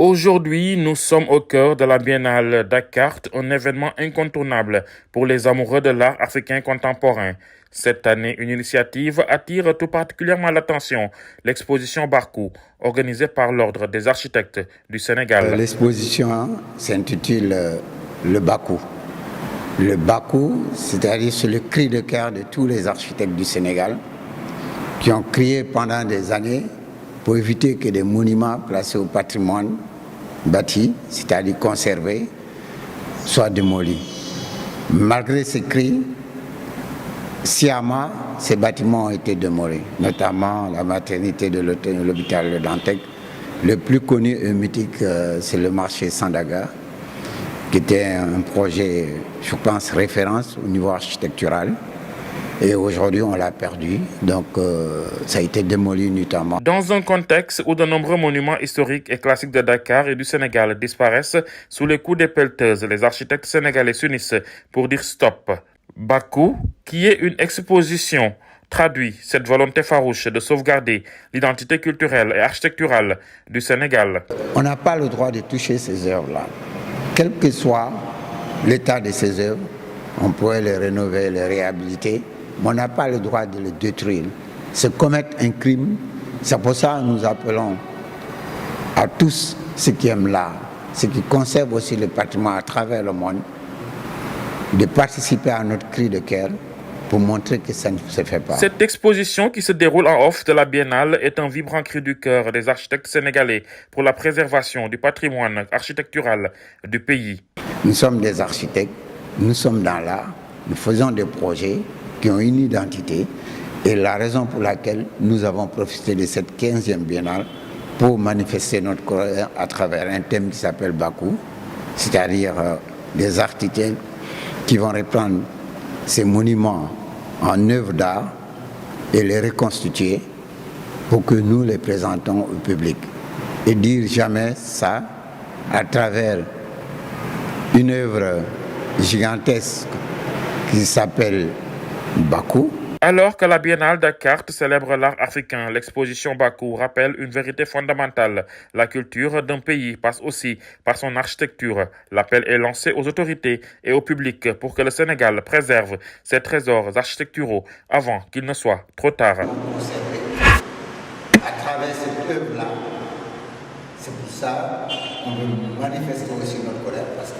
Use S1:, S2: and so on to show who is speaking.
S1: Aujourd'hui, nous sommes au cœur de la Biennale Dakar, un événement incontournable pour les amoureux de l'art africain contemporain. Cette année, une initiative attire tout particulièrement l'attention, l'exposition Barkou, organisée par l'Ordre des architectes du Sénégal.
S2: L'exposition s'intitule le Bakou. Le Bakou, c'est-à-dire c'est le cri de cœur de tous les architectes du Sénégal qui ont crié pendant des années pour éviter que des monuments placés au patrimoine bâti, c'est-à-dire conservés, soient démolis. Malgré ces cris, sciemment, ces bâtiments ont été démolis, notamment la maternité de l'hôpital de Dantec. Le plus connu et mythique, c'est le marché Sandaga, qui était un projet, je pense, référence au niveau architectural. Et aujourd'hui, on l'a perdu, donc ça a été démoli notamment.
S1: Dans un contexte où de nombreux monuments historiques et classiques de Dakar et du Sénégal disparaissent sous les coups des pelleteuses, les architectes sénégalais s'unissent pour dire stop. Bakou, qui est une exposition, traduit cette volonté farouche de sauvegarder l'identité culturelle et architecturale du Sénégal.
S2: On n'a pas le droit de toucher ces œuvres-là. Quel que soit l'état de ces œuvres, on pourrait les rénover, les réhabiliter, mais on n'a pas le droit de les détruire. C'est commettre un crime. C'est pour ça que nous appelons à tous ceux qui aiment l'art, ceux qui conservent aussi le patrimoine à travers le monde, de participer à notre cri de cœur pour montrer que ça ne se fait pas.
S1: Cette exposition qui se déroule en off de la Biennale est un vibrant cri du cœur des architectes sénégalais pour la préservation du patrimoine architectural du pays.
S2: Nous sommes des architectes, nous sommes dans l'art, nous faisons des projets qui ont une identité et la raison pour laquelle nous avons profité de cette 15e Biennale pour manifester notre colère à travers un thème qui s'appelle Bakou, c'est-à-dire des architectes qui vont reprendre ces monuments en œuvres d'art et les reconstituer pour que nous les présentons au public. Et dire jamais ça à travers une œuvre gigantesque qui s'appelle Bakou.
S1: Alors que la Biennale Dakar célèbre l'art africain, l'exposition Bakou rappelle une vérité fondamentale. La culture d'un pays passe aussi par son architecture. L'appel est lancé aux autorités et au public pour que le Sénégal préserve ses trésors architecturaux avant qu'il ne soit trop tard.
S2: À travers cette œuvre-là, c'est pour ça qu'on veut manifester aussi notre colère parce